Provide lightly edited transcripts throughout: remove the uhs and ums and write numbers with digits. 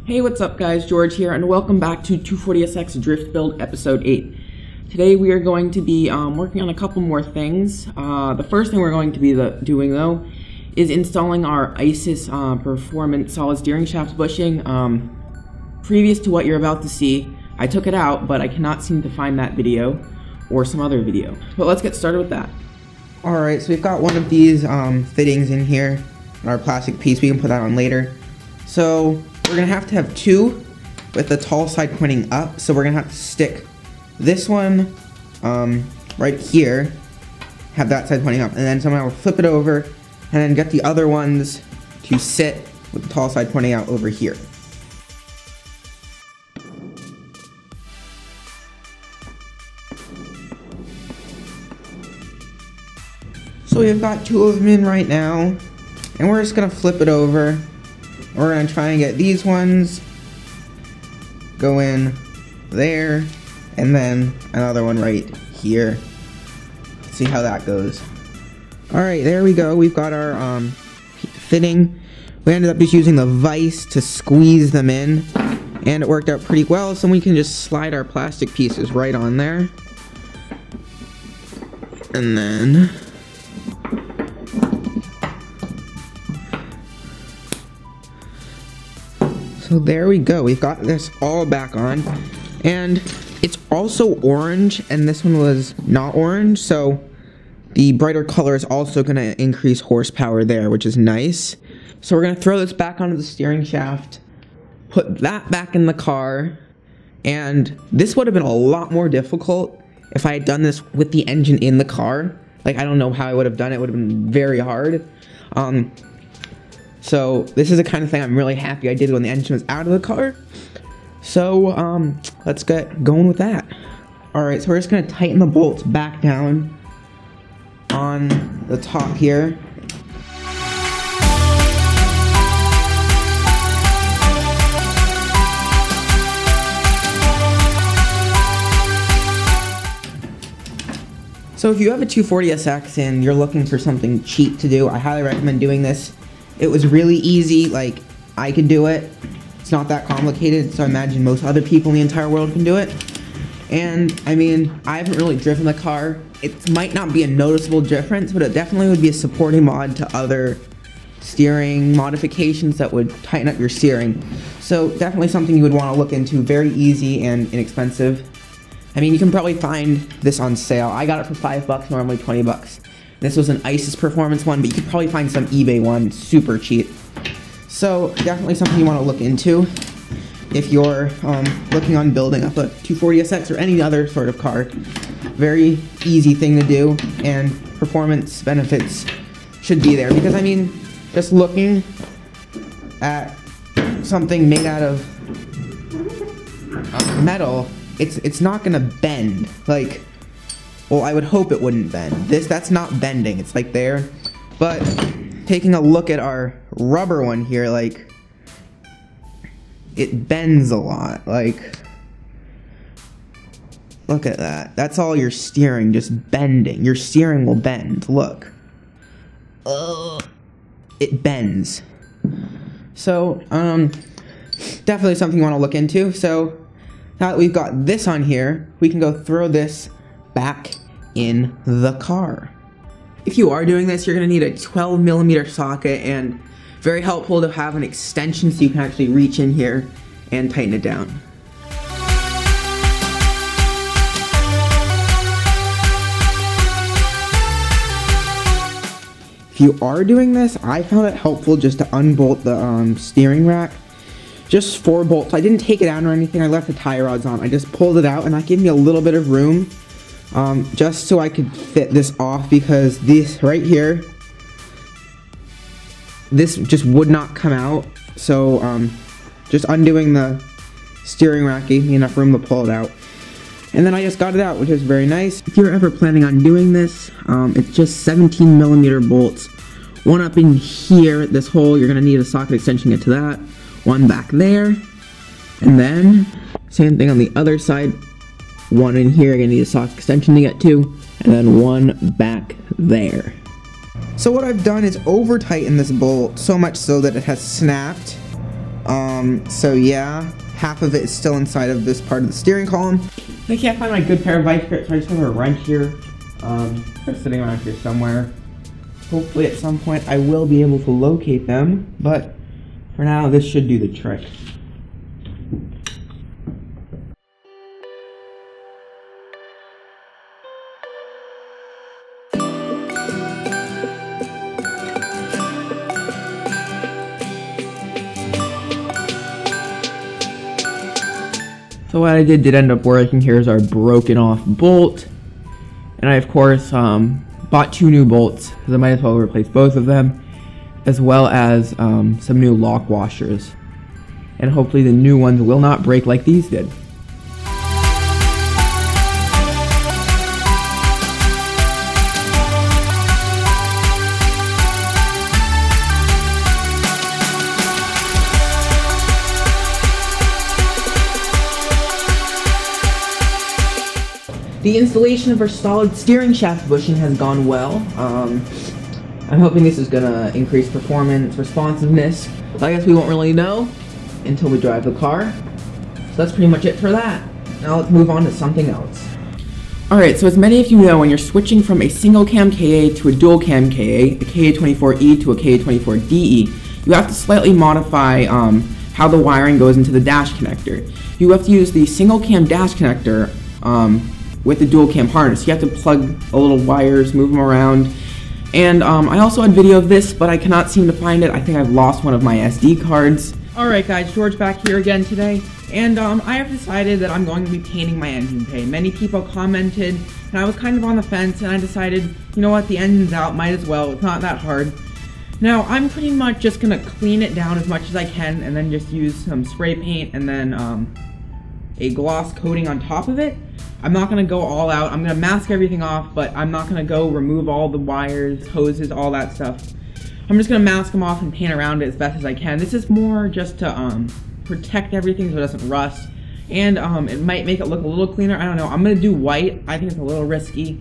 Hey, what's up guys, George here, and welcome back to 240SX Drift Build Episode 8. Today we are going to be working on a couple more things. The first thing we're going to be doing though is installing our ISIS Performance Solid Steering Shaft bushing. Previous to what you're about to see, I took it out, but I cannot seem to find that video or some other video. But let's get started with that. Alright, so we've got one of these fittings in here, our plastic piece. We can put that on later. So we're going to have two with the tall side pointing up, so we're going to have to stick this one right here, have that side pointing up, and then somehow flip it over, and then get the other ones to sit with the tall side pointing out over here. So we've got two of them in right now, and we're just going to flip it over. We're going to try and get these ones go in there, and then another one right here. Let's see how that goes. Alright, there we go. We've got our fitting. We ended up just using the vise to squeeze them in, and it worked out pretty well, so we can just slide our plastic pieces right on there. And then so there we go, we've got this all back on, and it's also orange, and this one was not orange, so the brighter color is also going to increase horsepower there, which is nice. So we're going to throw this back onto the steering shaft, put that back in the car, and this would have been a lot more difficult if I had done this with the engine in the car. Like, I don't know how I would have done it, it would have been very hard. So this is the kind of thing I'm really happy I did when the engine was out of the car. So let's get going with that. Alright, so we're just going to tighten the bolts back down on the top here. So if you have a 240SX and you're looking for something cheap to do, I highly recommend doing this. It was really easy, like, I could do it. It's not that complicated, so I imagine most other people in the entire world can do it. And, I mean, I haven't really driven the car. It might not be a noticeable difference, but it definitely would be a supporting mod to other steering modifications that would tighten up your steering. So, definitely something you would want to look into. Very easy and inexpensive. I mean, you can probably find this on sale. I got it for $5, normally 20 bucks. This was an ISIS Performance one, but you could probably find some eBay one super cheap. So definitely something you want to look into if you're looking on building up a 240SX or any other sort of car. Very easy thing to do, and performance benefits should be there. Because I mean, just looking at something made out of metal, it's not gonna bend. Like, well, I would hope it wouldn't bend. That's not bending, it's like there. But taking a look at our rubber one here, like, it bends a lot. Like, look at that. That's all your steering, just bending. Your steering will bend, look. It bends. So, definitely something you want to look into. So, now that we've got this on here, we can go throw this back in the car. If you are doing this, you're going to need a 12mm socket, and very helpful to have an extension so you can actually reach in here and tighten it down. If you are doing this, I found it helpful just to unbolt the steering rack. Just 4 bolts. I didn't take it out or anything, I left the tie rods on. I just pulled it out, and that gave me a little bit of room. Just so I could fit this off, because this right here, this just would not come out. So just undoing the steering rack gave me enough room to pull it out. And then I just got it out, which is very nice. If you're ever planning on doing this, it's just 17mm bolts. One up in here, this hole, you're going to need a socket extension to get to that. One back there. And then, same thing on the other side. One in here, you're going to need a socket extension to get to, and then one back there. So what I've done is over tighten this bolt so much so that it has snapped. So yeah, half of it is still inside of this part of the steering column. I can't find my good pair of vice grips, so I just have a wrench here. They're sitting around here somewhere. Hopefully at some point I will be able to locate them, but for now this should do the trick. So what I did end up working. Here's our broken off bolt. And I of course bought 2 new bolts, because I might as well replace both of them, as well as some new lock washers. And hopefully the new ones will not break like these did. The installation of our solid steering shaft bushing has gone well. I'm hoping this is gonna increase performance, responsiveness. So I guess we won't really know until we drive the car. So that's pretty much it for that. Now let's move on to something else. Alright, so as many of you know, when you're switching from a single cam KA to a dual cam KA, a KA24E to a KA24DE, you have to slightly modify how the wiring goes into the dash connector. You have to use the single cam dash connector with the dual cam harness. You have to plug the little wires, move them around. And I also had video of this, but I cannot seem to find it. I think I've lost one of my SD cards. Alright guys, George back here again today. And I have decided that I'm going to be painting my engine bay. Many people commented, and I was kind of on the fence, and I decided, you know what, the engine's out, might as well, it's not that hard. Now, I'm pretty much just going to clean it down as much as I can, and then just use some spray paint, and then a gloss coating on top of it. I'm not going to go all out. I'm going to mask everything off, but I'm not going to go remove all the wires, hoses, all that stuff. I'm just going to mask them off and paint around it as best as I can. This is more just to protect everything so it doesn't rust. And it might make it look a little cleaner. I don't know. I'm going to do white. I think it's a little risky.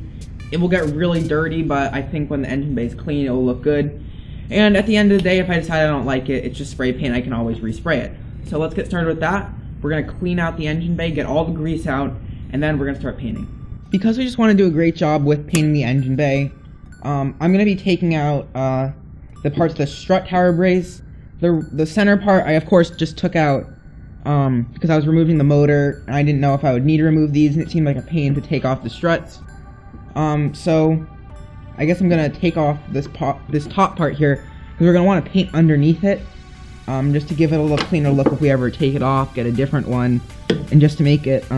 It will get really dirty, but I think when the engine bay is clean, it will look good. And at the end of the day, if I decide I don't like it, it's just spray paint. I can always respray it. So let's get started with that. We're going to clean out the engine bay, get all the grease out, and then we're going to start painting. Because we just want to do a great job with painting the engine bay, I'm going to be taking out the parts of the strut tower brace. The center part, I of course just took out because I was removing the motor, and I didn't know if I would need to remove these, and it seemed like a pain to take off the struts. So I guess I'm going to take off this top part here, because we're going to want to paint underneath it, just to give it a little cleaner look if we ever take it off, get a different one, and just to make it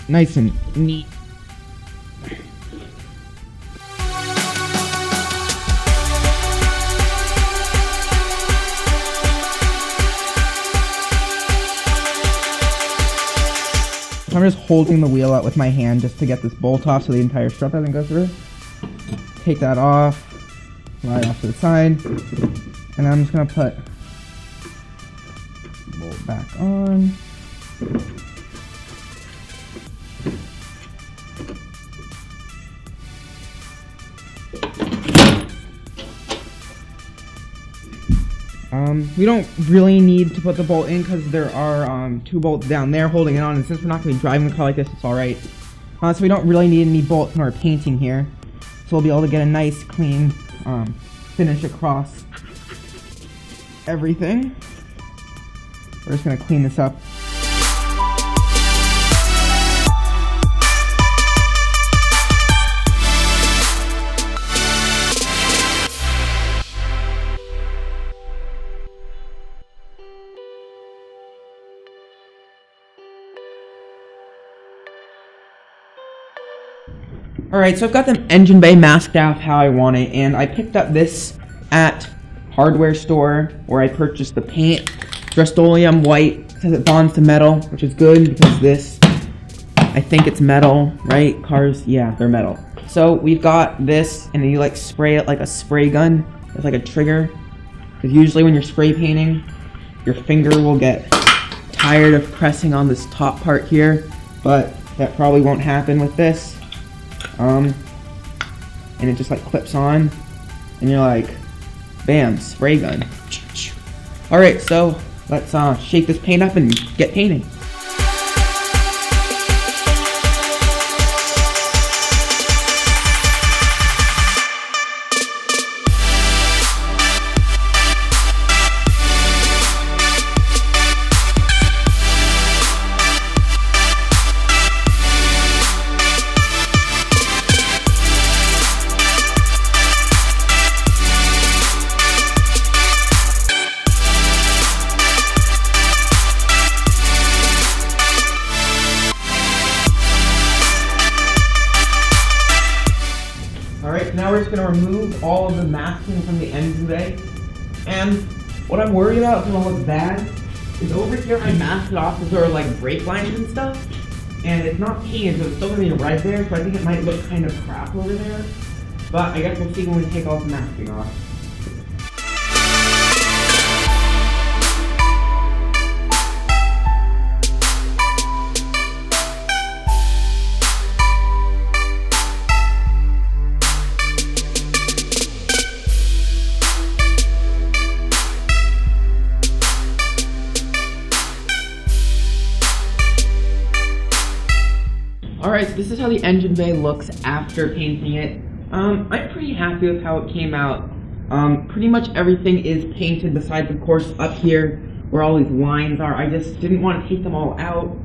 nice and neat. So I'm just holding the wheel out with my hand just to get this bolt off so the entire strut doesn't go through. Take that off, slide off to the side, and I'm just going to put the bolt back on. We don't really need to put the bolt in because there are 2 bolts down there holding it on, and since we're not going to be driving the car like this, it's alright. So we don't really need any bolts when we're painting here. So we'll be able to get a nice, clean finish across everything. We're just going to clean this up. Alright, so I've got the engine bay masked out how I want it, and I picked up this at hardware store where I purchased the paint. Rust-Oleum white. It says it bonds to metal, which is good because this, I think it's metal, right? Cars, yeah, they're metal. So we've got this, and then you like spray it like a spray gun. It's like a trigger. Because usually when you're spray painting, your finger will get tired of pressing on this top part here, but that probably won't happen with this. And it just like clips on, and you're like, bam, spray gun. Alright, so let's shake this paint up and get painting. Alright, now we're just going to remove all of the masking from the engine bay. And what I'm worried about, it's going to look bad, is over here I masked it off with sort of like brake lines and stuff. And it's not painted, so it's still going to be red there, so I think it might look kind of crap over there. But I guess we'll see when we take all the masking off. Alright, so this is how the engine bay looks after painting it. I'm pretty happy with how it came out. Pretty much everything is painted besides, of course, up here where all these lines are. I just didn't want to take them all out.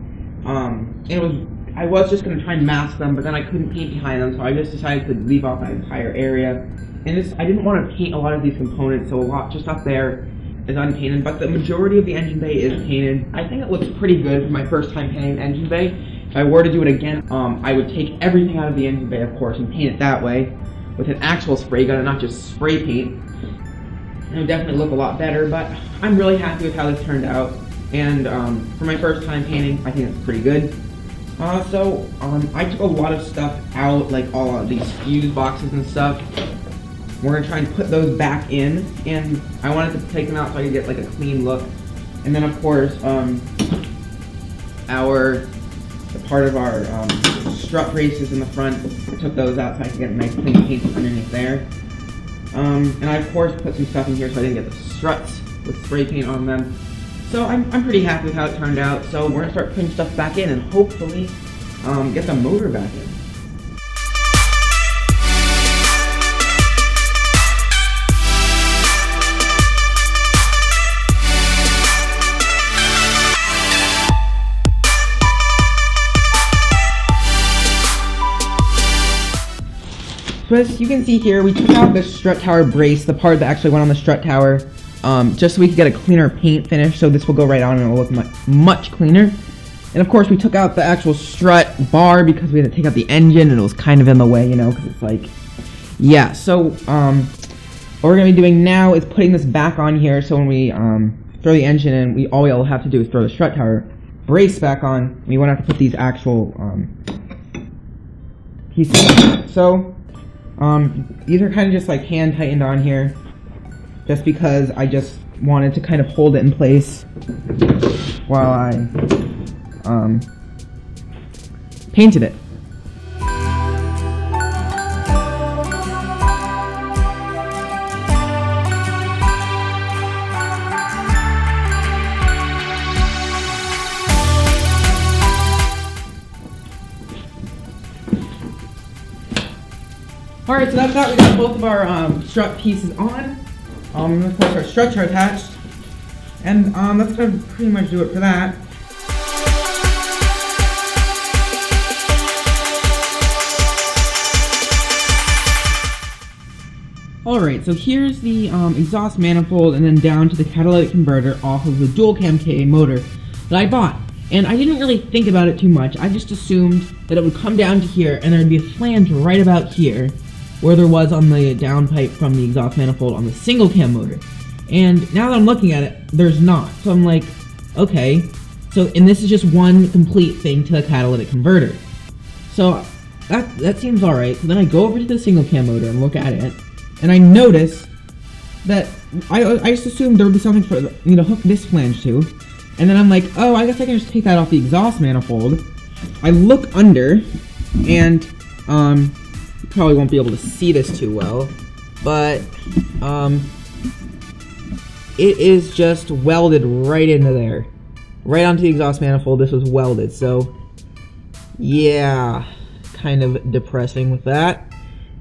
I was just going to try and mask them, but then I couldn't paint behind them, so I just decided to leave off that entire area. And I didn't want to paint a lot of these components, so a lot just up there is unpainted, but the majority of the engine bay is painted. I think it looks pretty good for my first time painting an engine bay. If I were to do it again, I would take everything out of the engine bay, of course, and paint it that way with an actual spray gun and not just spray paint. It would definitely look a lot better, but I'm really happy with how this turned out. And for my first time painting, I think it's pretty good. I took a lot of stuff out, like all of these fuse boxes and stuff. We're gonna try and put those back in, and I wanted to take them out so I could get like a clean look. And then, of course, part of our strut braces in the front, I took those out so I could get a nice clean paint underneath there. And I, of course, put some stuff in here so I didn't get the struts with spray paint on them. So I'm pretty happy with how it turned out. So we're going to start putting stuff back in and hopefully get the motor back in. So as you can see here, we took out the strut tower brace, the part that actually went on the strut tower, just so we could get a cleaner paint finish, so this will go right on and it will look much cleaner. And of course we took out the actual strut bar because we had to take out the engine and it was kind of in the way, you know, because it's like, yeah. So what we're going to be doing now is putting this back on here, so when we throw the engine in, all we'll have to do is throw the strut tower brace back on. We won't have to put these actual pieces. So these are kind of just like hand tightened on here, just because I just wanted to kind of hold it in place while I painted it. Alright, so that's that. We got both of our strut pieces on. Of course, our struts are attached. And that's going to pretty much do it for that. Alright, so here's the exhaust manifold and then down to the catalytic converter off of the dual cam KA motor that I bought. And I didn't really think about it too much. I just assumed that it would come down to here and there'd be a flange right about here, where there was on the downpipe from the exhaust manifold on the single cam motor. And now that I'm looking at it, there's not. So I'm like, okay, and this is just one complete thing to the catalytic converter. So that seems alright. So then I go over to the single cam motor and look at it, and I notice that I just assumed there would be something for me to hook this flange to. And then I'm like, oh, I guess I can just take that off the exhaust manifold. I look under, and probably won't be able to see this too well, but it is just welded right into there. Right onto the exhaust manifold, this was welded, so yeah, kind of depressing with that.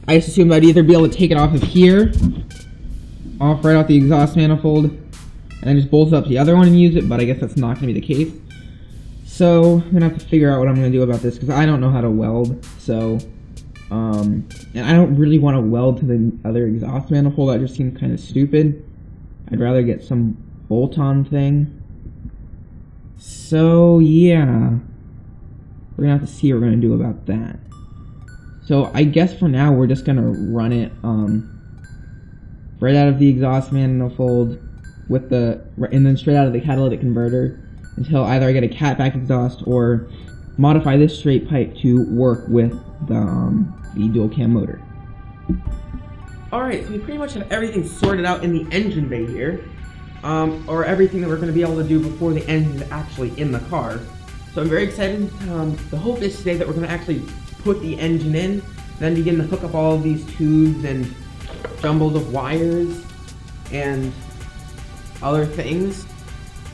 I just assumed I'd either be able to take it off of here, off right off the exhaust manifold, and then just bolt it up to the other one and use it, but I guess that's not going to be the case. So, I'm going to have to figure out what I'm going to do about this, because I don't know how to weld, so, and I don't really want to weld to the other exhaust manifold. That just seems kind of stupid. I'd rather get some bolt-on thing. So, yeah, we're going to have to see what we're going to do about that. So, I guess for now, we're just going to run it, right out of the exhaust manifold with and then straight out of the catalytic converter until either I get a catback exhaust or modify this straight pipe to work with the dual cam motor. Alright, so we pretty much have everything sorted out in the engine bay here, or everything that we're going to be able to do before the engine is actually in the car. So I'm very excited. The hope is today that we're going to actually put the engine in, then begin to hook up all of these tubes and jumbles of wires and other things.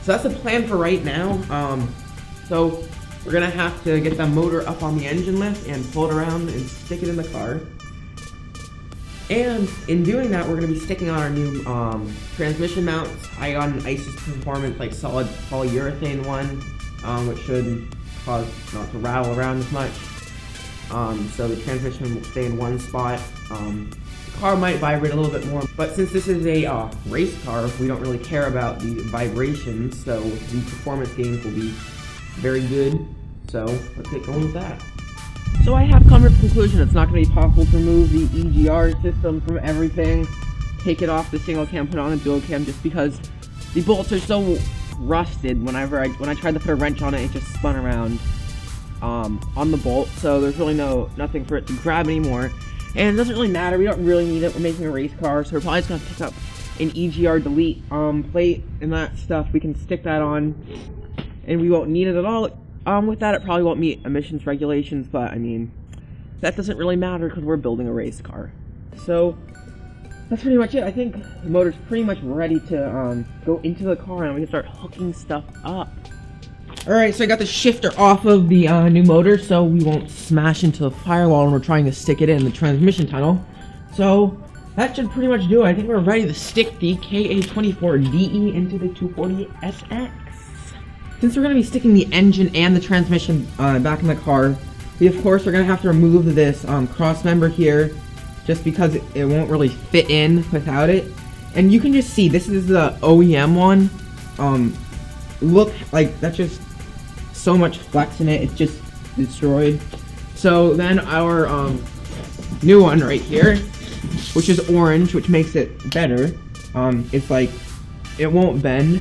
So that's the plan for right now. So we're gonna have to get the motor up on the engine lift and pull it around and stick it in the car. And in doing that, we're gonna be sticking on our new transmission mounts. I got an ISIS Performance like solid polyurethane one, which should cause not to rattle around as much. So the transmission will stay in one spot. The car might vibrate a little bit more, but since this is a race car, we don't really care about the vibrations, so the performance gains will be very good. So let's get going with that. So I have come to the conclusion it's not going to be possible to remove the EGR system from everything, take it off the single cam, put it on the dual cam, just because the bolts are so rusted. When I tried to put a wrench on it, it just spun around on the bolt, so there's really nothing for it to grab anymore. And it doesn't really matter, we don't really need it, we're making a race car, so we're probably just going to pick up an EGR delete plate and that stuff. We can stick that on, and we won't need it at all. With that, it probably won't meet emissions regulations, but I mean, that doesn't really matter because we're building a race car. So, that's pretty much it. I think the motor's pretty much ready to go into the car, and we can start hooking stuff up. Alright, so I got the shifter off of the new motor so we won't smash into the firewall when we're trying to stick it in the transmission tunnel. So, that should pretty much do it. I think we're ready to stick the KA24DE into the 240SX. Since we're going to be sticking the engine and the transmission back in the car, we of course are going to have to remove this cross member here, just because it won't really fit in without it. And you can just see, this is the OEM one. Look, like, that's just so much flex in it, it's just destroyed. So then our new one right here, which is orange, which makes it better, it's like, it won't bend.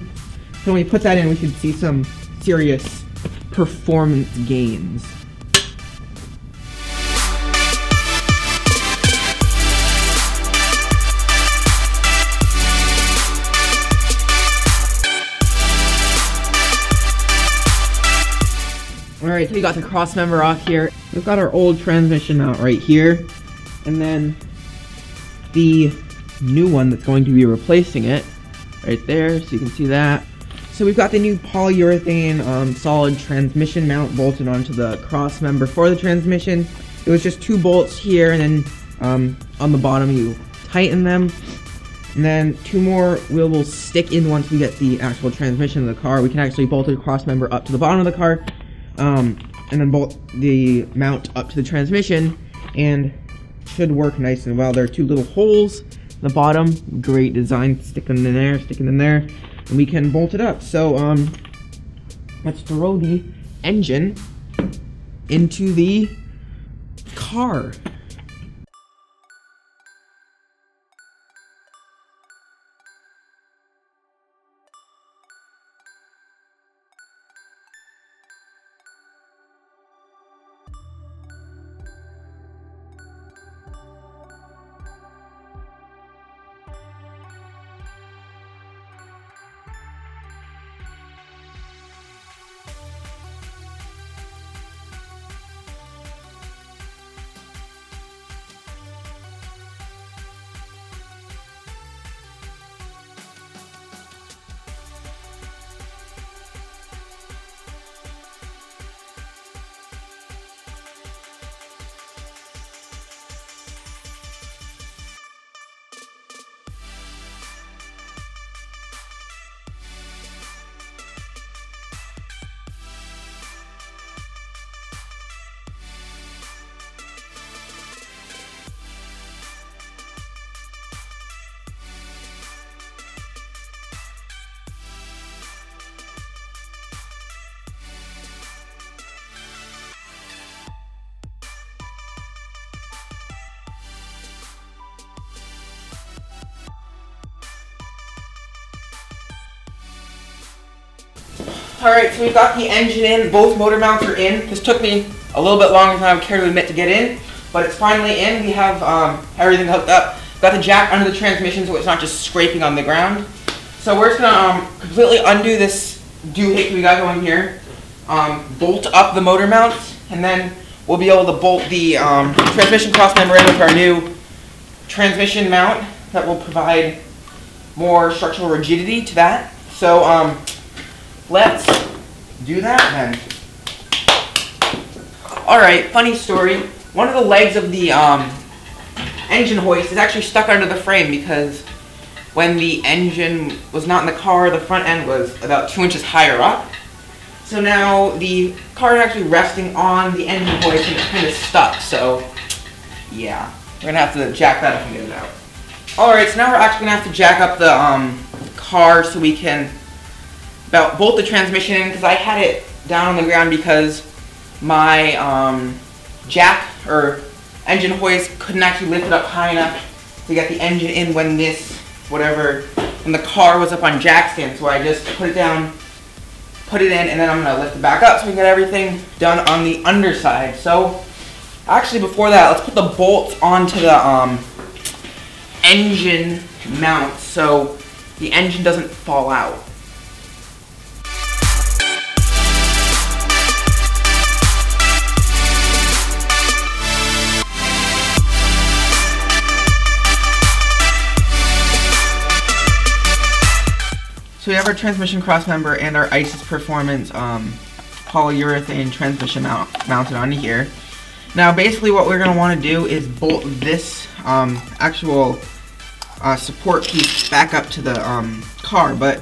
So when we put that in, we should see some serious performance gains. Alright, so we got the cross member off here. We've got our old transmission mount right here, and then the new one that's going to be replacing it right there, so you can see that. So we've got the new polyurethane solid transmission mount bolted onto the cross member for the transmission. It was just 2 bolts here, and then on the bottom you tighten them. And then 2 more will stick in once we get the actual transmission of the car. We can actually bolt the cross member up to the bottom of the car, and then bolt the mount up to the transmission, and should work nice and well. There are 2 little holes in the bottom, great design, stick them in there, and we can bolt it up. So let's throw the engine into the car. Alright, so we've got the engine in, both motor mounts are in. This took me a little bit longer than I would care to admit to get in, but it's finally in. We have everything hooked up. Got the jack under the transmission so it's not just scraping on the ground. So we're just going to completely undo this doohickey we got going here, bolt up the motor mounts, and then we'll be able to bolt the transmission cross member in with our new transmission mount that will provide more structural rigidity to that. So let's do that then. Alright, funny story. One of the legs of the engine hoist is actually stuck under the frame because when the engine was not in the car, the front end was about 2 inches higher up. So now the car is actually resting on the engine hoist and it's kind of stuck. So yeah, we're going to have to jack that up and get it out. Alright, so now we're actually going to have to jack up the car so we can bolt the transmission in, because I had it down on the ground because my jack or engine hoist couldn't actually lift it up high enough to get the engine in when the car was up on jack stand. So I just put it down, put it in, and then I'm going to lift it back up so we can get everything done on the underside. So actually before that, let's put the bolts onto the engine mount so the engine doesn't fall out. So we have our transmission crossmember and our ISIS Performance polyurethane transmission mounted onto here. Now basically what we're going to want to do is bolt this actual support piece back up to the car, but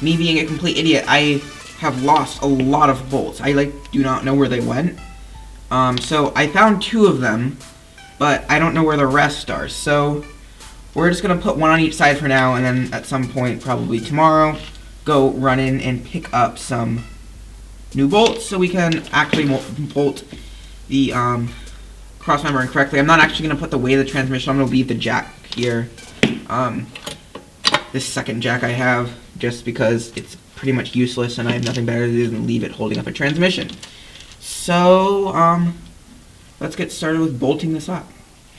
me being a complete idiot, I have lost a lot of bolts. I do not know where they went. So I found 2 of them, but I don't know where the rest are. So we're just going to put one on each side for now, and then at some point, probably tomorrow, go run in and pick up some new bolts so we can actually bolt the crossmember in correctly. I'm not actually going to put the weight of the transmission. I'm going to leave the jack here. This second jack I have, just because it's pretty much useless and I have nothing better to do than leave it holding up a transmission. So, let's get started with bolting this up.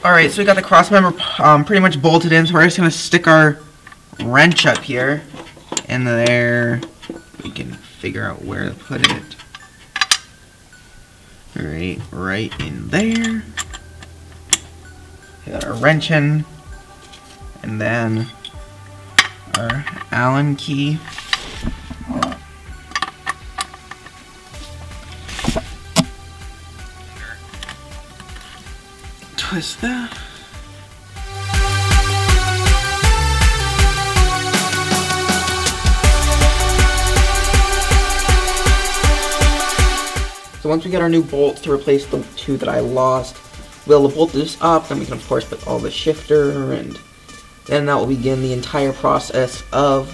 Alright, so we got the crossmember pretty much bolted in, so we're just going to stick our wrench up here, and there we can figure out where to put it. Alright, right in there. We got our wrench in, and then our Allen key. Twist that. So once we get our new bolts to replace the 2 that I lost, we'll bolt this up, then we can of course put all the shifter, and then that will begin the entire process of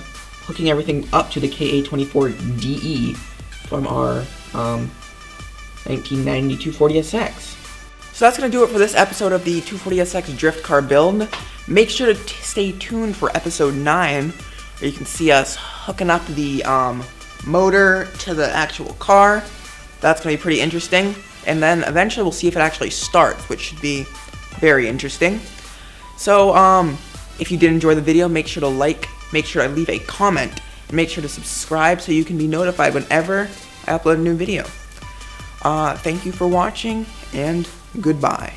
hooking everything up to the KA24DE from our 1990 240SX. So that's going to do it for this episode of the 240SX drift car build. Make sure to stay tuned for episode 9, where you can see us hooking up the motor to the actual car. That's going to be pretty interesting. And then eventually we'll see if it actually starts, which should be very interesting. So if you did enjoy the video, make sure to like, make sure to leave a comment, and make sure to subscribe so you can be notified whenever I upload a new video. Thank you for watching, and goodbye.